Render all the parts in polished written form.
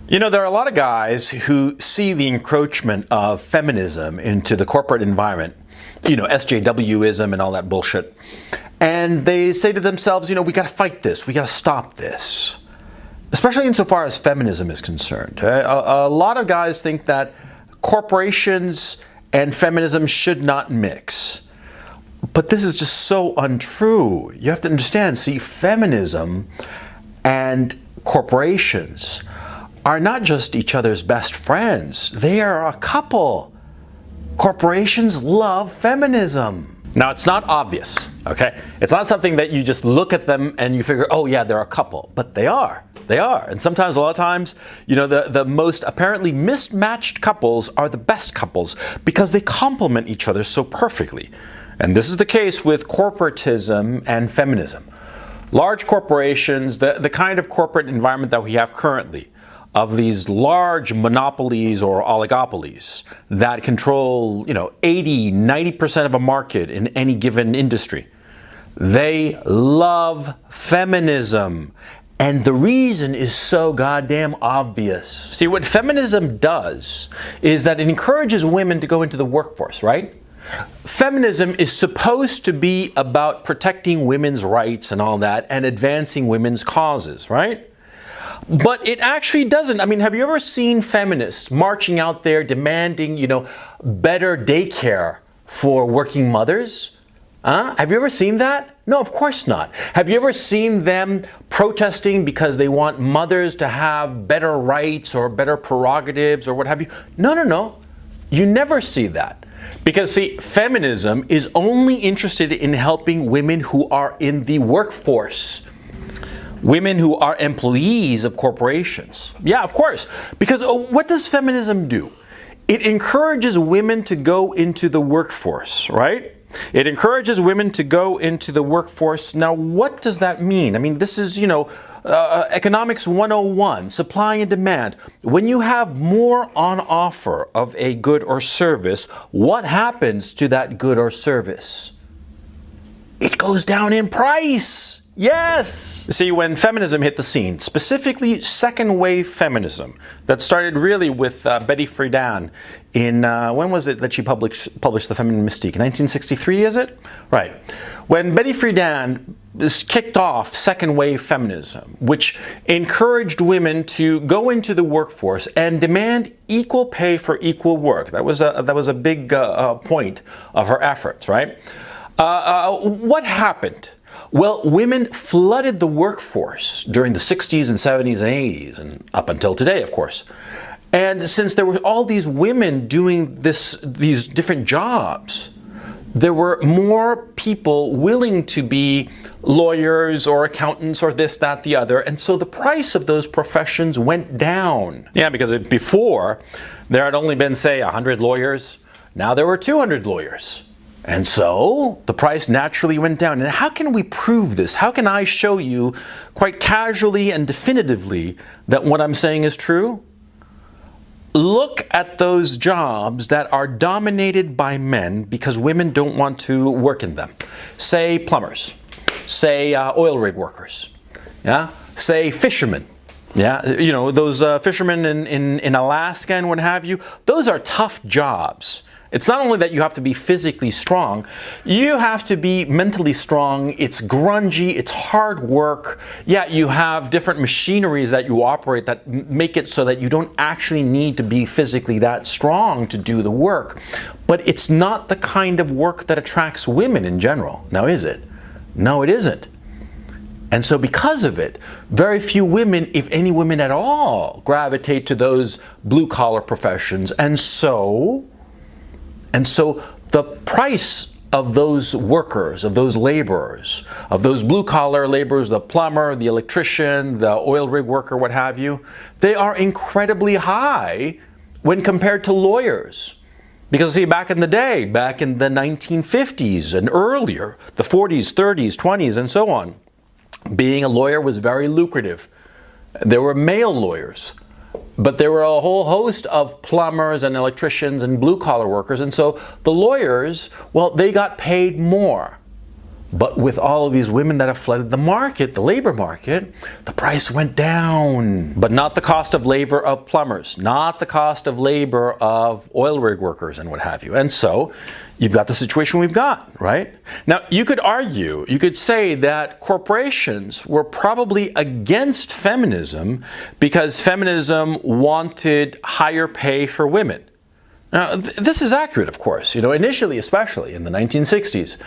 You know, there are a lot of guys who see the encroachment of feminism into the corporate environment, SJWism and all that bullshit. And they say to themselves, we got to fight this. We got to stop this. Especially insofar as feminism is concerned. A lot of guys think that corporations and feminism should not mix. But this is just so untrue. You have to understand, feminism and corporations are not just each other's best friends. They are a couple. Corporations love feminism. Now, it's not obvious, okay? It's not something that you just look at them and you figure, oh yeah, they're a couple. But they are. They are. And sometimes, a lot of times, the most apparently mismatched couples are the best couples because they complement each other so perfectly. And this is the case with corporatism and feminism. Large corporations, the kind of corporate environment that we have currently, of these large monopolies or oligopolies that control, 80, 90% of a market in any given industry. They love feminism. And the reason is so goddamn obvious. See, what feminism does is that it encourages women to go into the workforce, right? Feminism is supposed to be about protecting women's rights and all that and advancing women's causes, right? But it actually doesn't. I mean, have you ever seen feminists marching out there demanding, better daycare for working mothers? Have you ever seen that? No, of course not. Have you ever seen them protesting because they want mothers to have better rights or better prerogatives or what have you? No. You never see that. Because, feminism is only interested in helping women who are in the workforce. Women who are employees of corporations. Yeah, of course. Because what does feminism do? It encourages women to go into the workforce, right? It encourages women to go into the workforce. Now, what does that mean? I mean, this is, economics 101, supply and demand. When you have more on offer of a good or service, what happens to that good or service? It goes down in price. Yes! See, when feminism hit the scene, specifically second wave feminism, that started really with Betty Friedan in, when was it that she published The Feminine Mystique? 1963, is it? Right. When Betty Friedan kicked off second wave feminism, which encouraged women to go into the workforce and demand equal pay for equal work. That was a big point of her efforts, right? What happened? Well, women flooded the workforce during the 60s and 70s and 80s, and up until today, of course. And since there were all these women doing these different jobs, there were more people willing to be lawyers or accountants or this, that, the other. And so the price of those professions went down. Yeah, because before, there had only been, say, 100 lawyers. Now there were 200 lawyers. And so the price naturally went down. And how can we prove this? How can I show you quite casually and definitively that what I'm saying is true? Look at those jobs that are dominated by men because women don't want to work in them. Say plumbers, say oil rig workers, yeah, say fishermen. Yeah, those fishermen in Alaska and what have you, those are tough jobs. It's not only that you have to be physically strong, you have to be mentally strong. It's grungy, it's hard work. Yeah, you have different machineries that you operate that make it so that you don't actually need to be physically that strong to do the work. But it's not the kind of work that attracts women in general. Now, is it? No, it isn't. And so because of it, very few women, if any women at all, gravitate to those blue-collar professions. And so the price of those workers, of those laborers, of those blue-collar laborers, the plumber, the electrician, the oil rig worker, what have you, they are incredibly high when compared to lawyers. Because see, back in the day, back in the 1950s and earlier, the 40s, 30s, 20s, and so on, being a lawyer was very lucrative. There were male lawyers. But there were a whole host of plumbers and electricians and blue-collar workers. And so the lawyers, well, they got paid more. But with all of these women that have flooded the market, the labor market, the price went down. But not the cost of labor of plumbers, not the cost of labor of oil rig workers and what have you. And so you've got the situation we've got, right? Now, you could argue, you could say that corporations were probably against feminism because feminism wanted higher pay for women. Now, this is accurate, of course. Initially, especially in the 1960s,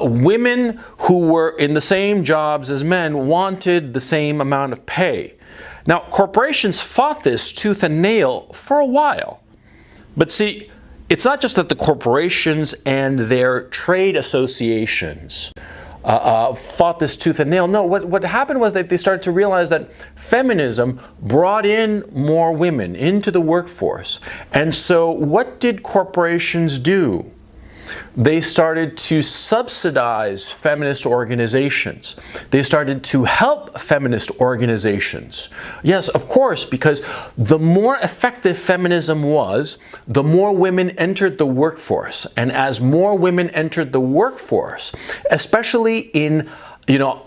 women who were in the same jobs as men wanted the same amount of pay. Now, corporations fought this tooth and nail for a while. But see, it's not just that the corporations and their trade associations fought this tooth and nail. No, what happened was that they started to realize that feminism brought in more women into the workforce. And so what did corporations do? They started to subsidize feminist organizations. They started to help feminist organizations. Yes, of course, because the more effective feminism was, the more women entered the workforce. And as more women entered the workforce, especially in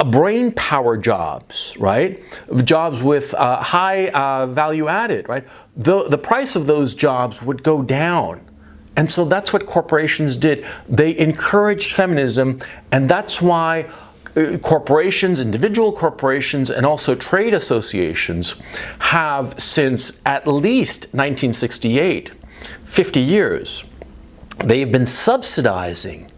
brain power jobs, right? Jobs with high value added, right? The price of those jobs would go down. And so that's what corporations did. They encouraged feminism, and that's why corporations, individual corporations, and also trade associations have, since at least 1968, 50 years, they've been subsidizing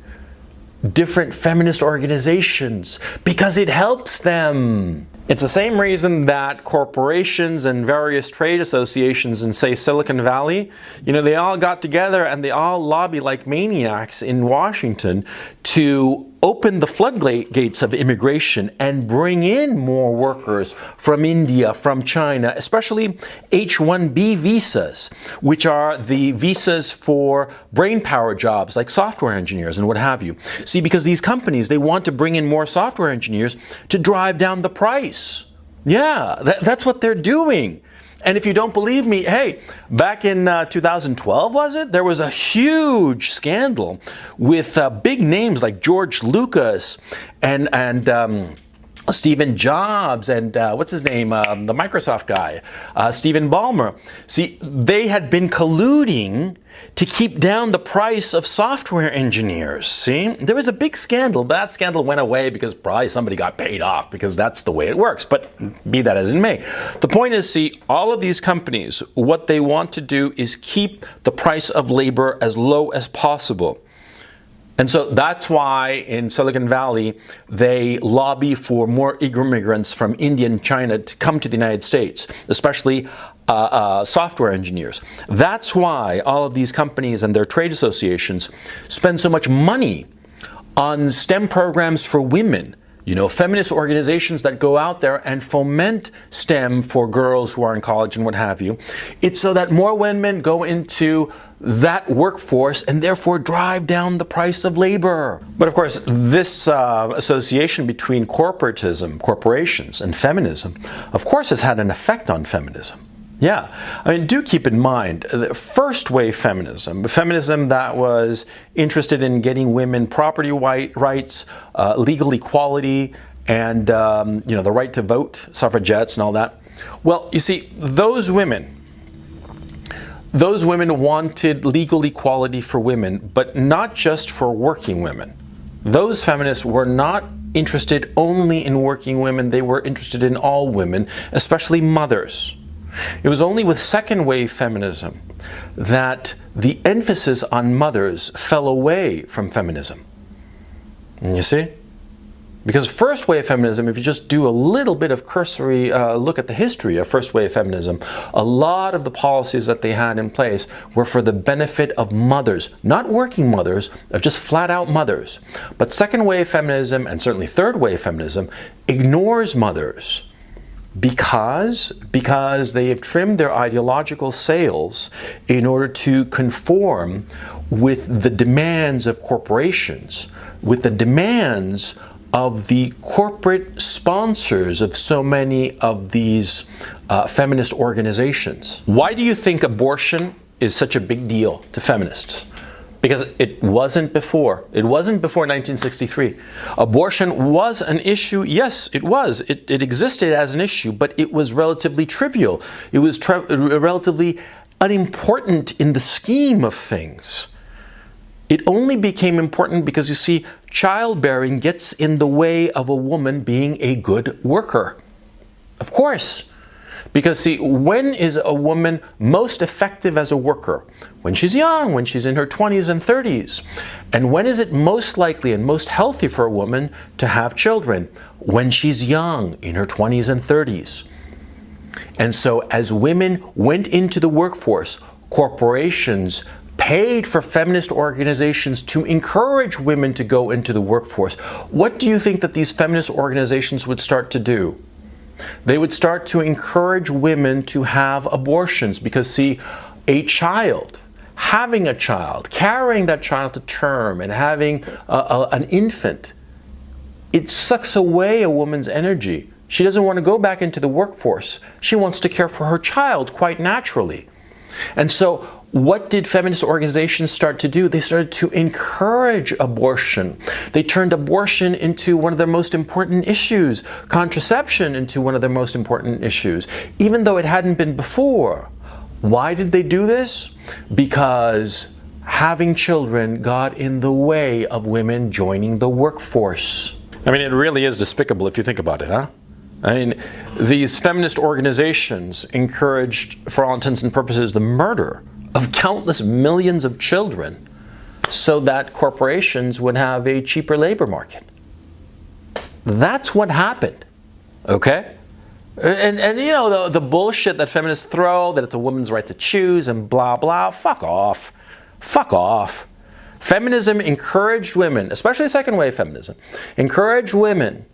different feminist organizations because it helps them. It's the same reason that corporations and various trade associations in, say, Silicon Valley, they all got together and they all lobby like maniacs in Washington to open the floodgates of immigration and bring in more workers from India, from China, especially H-1B visas, which are the visas for brain power jobs like software engineers and what have you. See, because these companies, they want to bring in more software engineers to drive down the price. Yeah, that's what they're doing. And if you don't believe me, hey, back in 2012, was it? There was a huge scandal with big names like George Lucas and Stephen Jobs and what's his name, the Microsoft guy, Stephen Ballmer. See, they had been colluding to keep down the price of software engineers. See, there was a big scandal. That scandal went away because probably somebody got paid off, because that's the way it works. But be that as it may, the point is, see, all of these companies, what they want to do is keep the price of labor as low as possible. And so that's why in Silicon Valley, they lobby for more immigrants from India and China to come to the United States, especially software engineers. That's why all of these companies and their trade associations spend so much money on STEM programs for women. Feminist organizations that go out there and foment STEM for girls who are in college and what have you. It's so that more women go into that workforce and therefore drive down the price of labor. But of course, this association between corporations and feminism, of course, has had an effect on feminism. Yeah, do keep in mind, first wave feminism that was interested in getting women property rights, legal equality, and the right to vote, suffragettes and all that. Well, you see, those women wanted legal equality for women, but not just for working women. Those feminists were not interested only in working women, they were interested in all women, especially mothers. It was only with second wave feminism that the emphasis on mothers fell away from feminism. And you see? Because first wave feminism, if you just do a little bit of cursory look at the history of first wave feminism, a lot of the policies that they had in place were for the benefit of mothers, not working mothers, of just flat out mothers. But second wave feminism, and certainly third wave feminism, ignores mothers. Because they have trimmed their ideological sails in order to conform with the demands of corporations, with the demands of the corporate sponsors of so many of these feminist organizations. Why do you think abortion is such a big deal to feminists? Because it wasn't before. It wasn't before 1963. Abortion was an issue. Yes, it was. It existed as an issue, but it was relatively trivial. It was relatively unimportant in the scheme of things. It only became important because, you see, childbearing gets in the way of a woman being a good worker. Of course. Because, see, when is a woman most effective as a worker? When she's young, when she's in her 20s and 30s. And when is it most likely and most healthy for a woman to have children? When she's young, in her 20s and 30s. And so as women went into the workforce, corporations paid for feminist organizations to encourage women to go into the workforce. What do you think that these feminist organizations would start to do? They would start to encourage women to have abortions because, see, having a child, carrying that child to term and having an infant, it sucks away a woman's energy. She doesn't want to go back into the workforce. She wants to care for her child quite naturally. And so what did feminist organizations start to do? They started to encourage abortion. They turned abortion into one of their most important issues, contraception into one of their most important issues, even though it hadn't been before. Why did they do this? Because having children got in the way of women joining the workforce. I mean, it really is despicable if you think about it, huh? I mean, these feminist organizations encouraged, for all intents and purposes, the murder of countless millions of children so that corporations would have a cheaper labor market. That's what happened, okay? And you know, the bullshit that feminists throw, that it's a woman's right to choose and blah, blah, fuck off. Fuck off. Feminism encouraged women, especially second wave feminism, encouraged women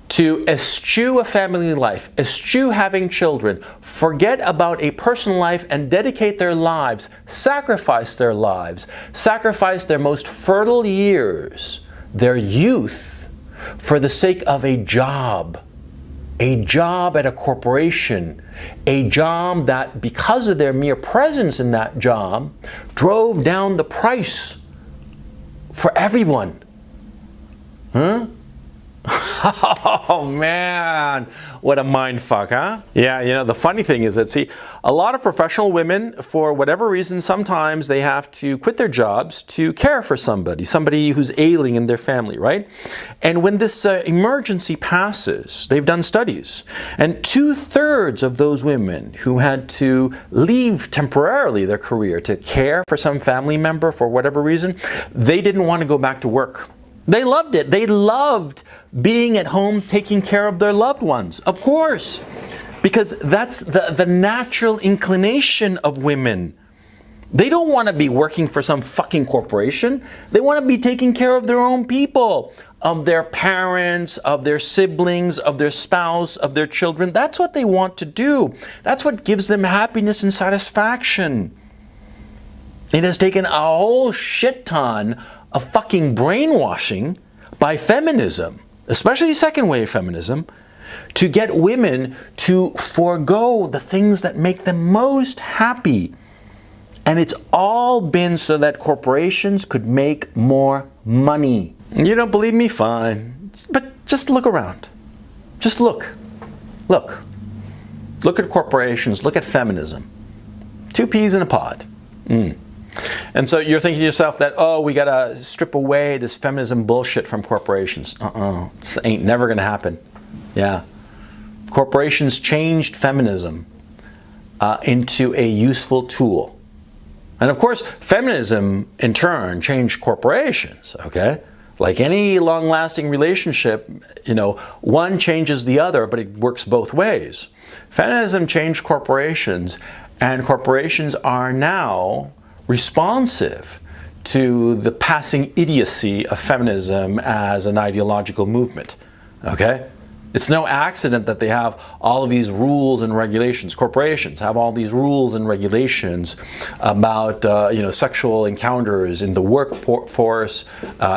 to eschew a family life, eschew having children, forget about a personal life and dedicate their lives, sacrifice their lives, sacrifice their most fertile years, their youth, for the sake of a job at a corporation, a job that, because of their mere presence in that job, drove down the price for everyone. Huh? Oh man, what a mind fuck, huh? Yeah, you know, the funny thing is that, see, a lot of professional women, for whatever reason, sometimes they have to quit their jobs to care for somebody who's ailing in their family, right? And when this emergency passes, they've done studies, and 2/3 of those women who had to leave temporarily their career to care for some family member for whatever reason, they didn't want to go back to work. They loved it. They loved being at home taking care of their loved ones. Of course, because that's the natural inclination of women. They don't want to be working for some fucking corporation. They want to be taking care of their own people, of their parents, of their siblings, of their spouse, of their children. That's what they want to do. That's what gives them happiness and satisfaction. It has taken a whole shit ton of fucking brainwashing by feminism, especially second wave feminism, to get women to forego the things that make them most happy. And it's all been so that corporations could make more money. You don't believe me? Fine. But just look around. Just look. Look. Look at corporations. Look at feminism. 2 peas in a pod. And so you're thinking to yourself that, oh, we gotta strip away this feminism bullshit from corporations. This ain't never gonna happen. Yeah. Corporations changed feminism into a useful tool. And of course, feminism in turn changed corporations, okay? Like any long-lasting relationship, you know, one changes the other, but it works both ways. Feminism changed corporations, and corporations are now responsive to the passing idiocy of feminism as an ideological movement, okay? It's no accident that they have all of these rules and regulations. Corporations have all these rules and regulations about sexual encounters in the workforce,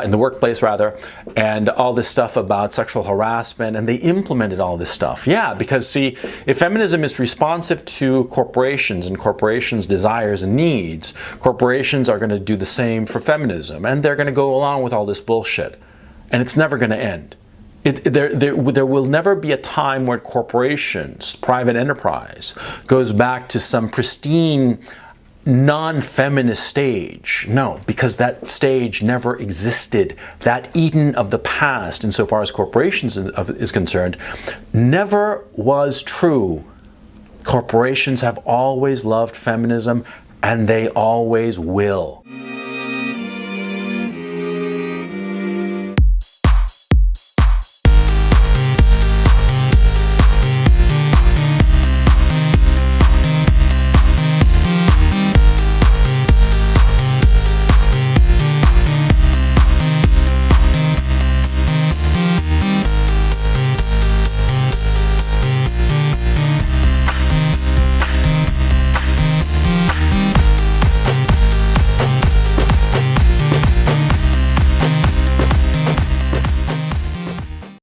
in the workplace rather, and all this stuff about sexual harassment, and they implemented all this stuff. Yeah, because see, if feminism is responsive to corporations and corporations' desires and needs, corporations are going to do the same for feminism, and they're going to go along with all this bullshit, and it's never going to end. There will never be a time where corporations, private enterprise, goes back to some pristine, non-feminist stage. No, because that stage never existed. That Eden of the past, insofar as corporations is concerned, never was true. Corporations have always loved feminism, and they always will.